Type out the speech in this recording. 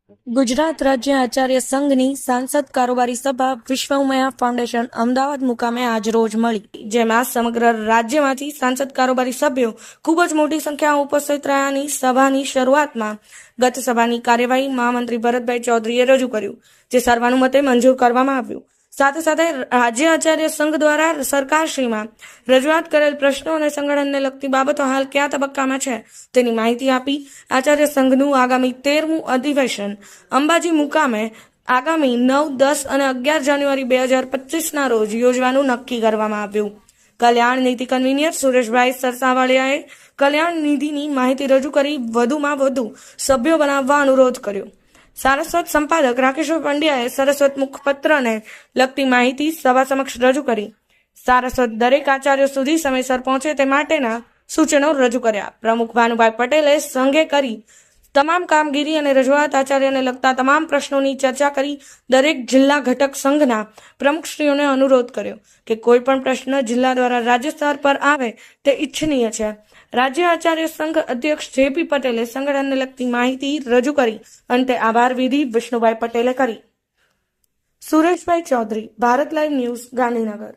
ગુજરાત રાજ્ય આચાર્ય સંઘની સાંસદ કારોબારી સભા વિશ્વ ઉમિયા ફાઉન્ડેશન અમદાવાદ મુકામે આજરોજ મળી, જેમાં સમગ્ર રાજ્યમાંથી સાંસદ કારોબારી સભ્યો ખૂબ જ મોટી સંખ્યામાં ઉપસ્થિત રહ્યાની સભાની શરૂઆતમાં ગત સભાની કાર્યવાહી મહામંત્રી ભરતભાઈ ચૌધરીએ રજૂ કર્યું, જે સર્વાનુમતે મંજૂર કરવામાં આવ્યું। સાથે સાથે રાજ્ય આચાર્ય સંઘ દ્વારા સરકારશ્રીમાં રજૂઆત કરેલ પ્રશ્નો અને સંગઠનને લગતી બાબતો હાલ કયા તબક્કામાં છે તેની માહિતી આપી આચાર્ય સંઘનું આગામી 13મું અધિવેશન અંબાજી મુકામે આગામી 9, 10 અને 11 જાન્યુઆરી 2025ના રોજ યોજવાનું નક્કી કરવામાં આવ્યું। કલ્યાણ નીતિ કન્વીનર સુરેશભાઈ સરસાવાળિયાએ કલ્યાણ નિધિની માહિતી રજૂ કરી વધુમાં વધુ સભ્યો બનાવવા અનુરોધ કર્યો। સારસ્વત સંપાદક રાકેશભાઈ પંડ્યાએ સરસ્વત મુખપત્રને લગતી માહિતી સભા સમક્ષ રજૂ કરી। સારસ્વત દરેક આચાર્યો સુધી સમયસર પહોંચે તે માટેના સૂચનો રજૂ કર્યા। પ્રમુખ ભાનુભાઈ પટેલે સંઘે કરી તમામ કામગીરી અને રજૂઆત આચાર્યને લગતા તમામ પ્રશ્નોની ચર્ચા કરી દરેક જિલ્લા ઘટક સંઘના પ્રમુખશ્રીઓને અનુરોધ કર્યો કે કોઈ પણ પ્રશ્ન જિલ્લા દ્વારા રાજ્ય સ્તર પર આવે તે ઇચ્છનીય છે। રાજ્ય આચાર્ય સંઘ અધ્યક્ષ જે.પી. પટેલે સંગઠનને લગતી માહિતી રજૂ કરી। અંતે આભાર વિધિ વિષ્ણુભાઈ પટેલે કરી। Sureshbhai Chaudhari, Bharat live news, Gandhinagar.